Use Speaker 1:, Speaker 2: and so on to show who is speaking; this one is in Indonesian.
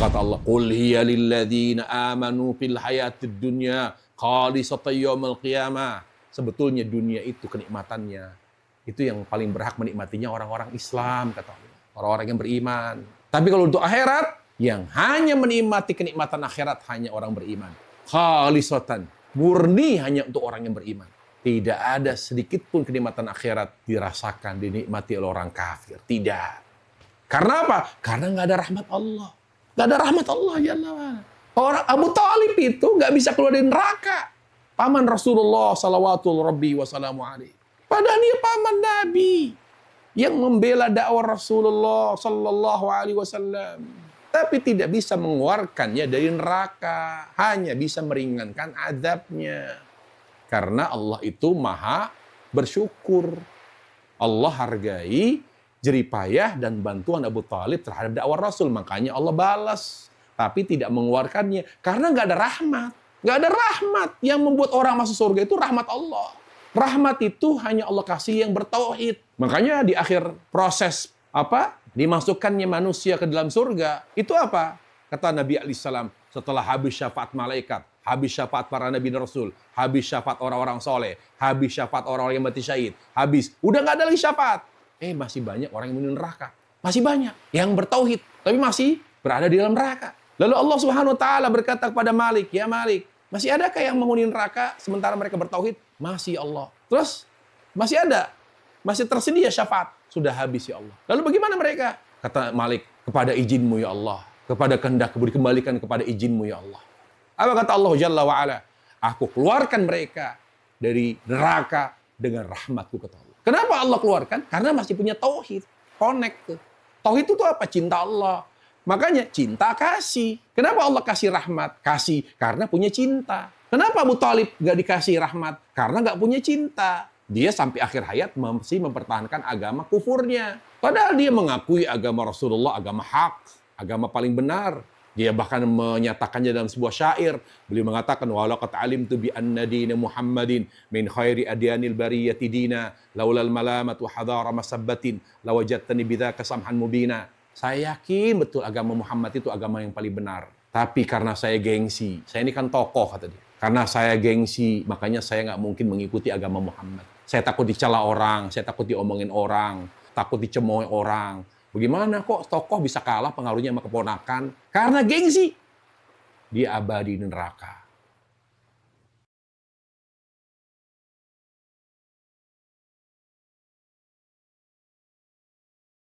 Speaker 1: kata Allah, "Qul hiya lilladzina amanu fil hayatid dunya khalisatan yaumil qiyamah." Sebetulnya dunia itu kenikmatannya, itu yang paling berhak menikmatinya orang-orang Islam, kata Allah. Orang-orang yang beriman. Tapi kalau untuk akhirat, yang hanya menikmati kenikmatan akhirat hanya orang beriman. Khalisatan, murni hanya untuk orang yang beriman. Tidak ada sedikit pun kenikmatan akhirat dirasakan, dinikmati oleh orang kafir. Tidak. Karena apa? Karena nggak ada rahmat Allah. Nggak ada rahmat Allah. Orang Abu Thalib itu nggak bisa keluar dari neraka. Paman Rasulullah sallallahu rabbi wasallamu alaihi. Padahal dia paman Nabi yang membela dakwah Rasulullah sallallahu alaihi wasallam. Tapi tidak bisa mengeluarkannya dari neraka. Hanya bisa meringankan azabnya. Karena Allah itu maha bersyukur. Allah hargai jeripayah dan bantuan Abu Thalib terhadap dakwah Rasul. Makanya Allah balas. Tapi tidak mengeluarkannya. Karena nggak ada rahmat. Nggak ada rahmat. Yang membuat orang masuk surga itu rahmat Allah. Rahmat itu hanya Allah kasih yang bertauhid. Makanya di akhir proses dimasukkannya manusia ke dalam surga, itu apa? Kata Nabi alaihissalam, setelah habis syafaat malaikat, habis syafaat para nabi dan rasul, habis syafaat orang-orang soleh, habis syafaat orang-orang yang mati syahid, habis, udah nggak ada lagi syafaat. Masih banyak orang yang menuju neraka. Masih banyak yang bertauhid, tapi masih berada di dalam neraka. Lalu Allah Subhanahu wa taala berkata kepada Malik, "Ya Malik, masih adakah yang menghuni neraka sementara mereka bertauhid?" "Masih Allah." Terus masih ada, masih tersedia syafaat. Sudah habis ya Allah. Lalu bagaimana mereka? Kata Malik, "Kepada izin-Mu ya Allah, kepada kehendak-Mu dikembalikan kepada izin-Mu ya Allah." Apa kata Allah Jalla wa Ala? "Aku keluarkan mereka dari neraka dengan rahmat-Ku," kata Allah. Kenapa Allah keluarkan? Karena masih punya tauhid. Connect tuh. Tauhid itu apa? Cinta Allah. Makanya cinta kasih. Kenapa Allah kasih rahmat? Kasih karena punya cinta. Kenapa Abu Thalib gak dikasih rahmat? Karena gak punya cinta. Dia sampai akhir hayat masih mempertahankan agama kufurnya. Padahal dia mengakui agama Rasulullah, agama hak, agama paling benar. Dia bahkan menyatakannya dalam sebuah syair. Beliau mengatakan, "Walaqad alimtu bi anna dina Muhammadin min khairi adyanil bariyati dina, laulal malamat wa hadara masabbatin, lawajadtani bidzaka samhan mubina." Saya yakin betul agama Muhammad itu agama yang paling benar. Tapi karena saya gengsi, saya ini kan tokoh kata dia. Karena saya gengsi, makanya saya nggak mungkin mengikuti agama Muhammad. Saya takut dicela orang, saya takut diomongin orang, takut dicemooh orang. Bagaimana kok tokoh bisa kalah pengaruhnya sama keponakan? Karena gengsi. Dia abadi di neraka.